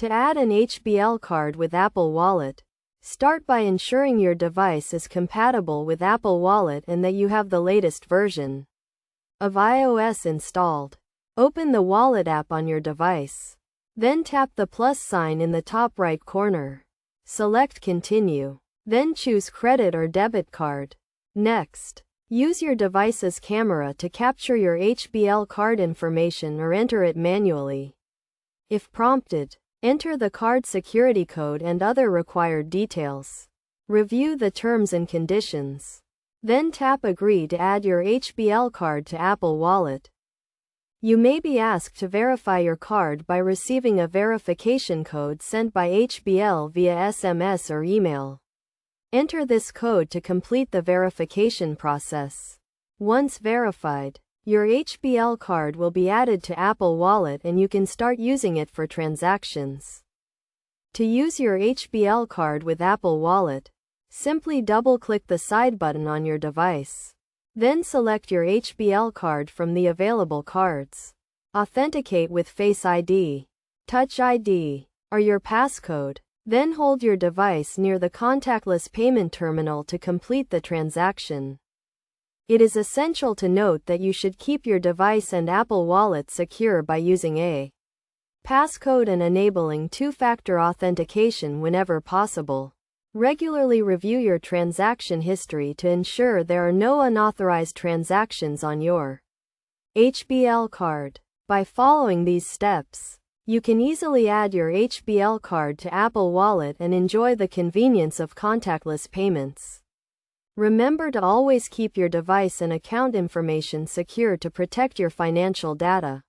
To add an HBL card with Apple Wallet, start by ensuring your device is compatible with Apple Wallet and that you have the latest version of iOS installed. Open the Wallet app on your device. Then tap the plus sign in the top right corner. Select Continue. Then choose Credit or Debit Card. Next, use your device's camera to capture your HBL card information or enter it manually. If prompted, enter the card security code and other required details. Review the terms and conditions. Then tap Agree to add your HBL card to Apple Wallet. You may be asked to verify your card by receiving a verification code sent by HBL via SMS or email. Enter this code to complete the verification process. Once verified, your HBL card will be added to Apple Wallet and you can start using it for transactions. To use your HBL card with Apple Wallet, simply double-click the side button on your device. Then select your HBL card from the available cards. Authenticate with Face ID, Touch ID, or your passcode. Then hold your device near the contactless payment terminal to complete the transaction. It is essential to note that you should keep your device and Apple Wallet secure by using a passcode and enabling two-factor authentication whenever possible. Regularly review your transaction history to ensure there are no unauthorized transactions on your HBL card. By following these steps, you can easily add your HBL card to Apple Wallet and enjoy the convenience of contactless payments. Remember to always keep your device and account information secure to protect your financial data.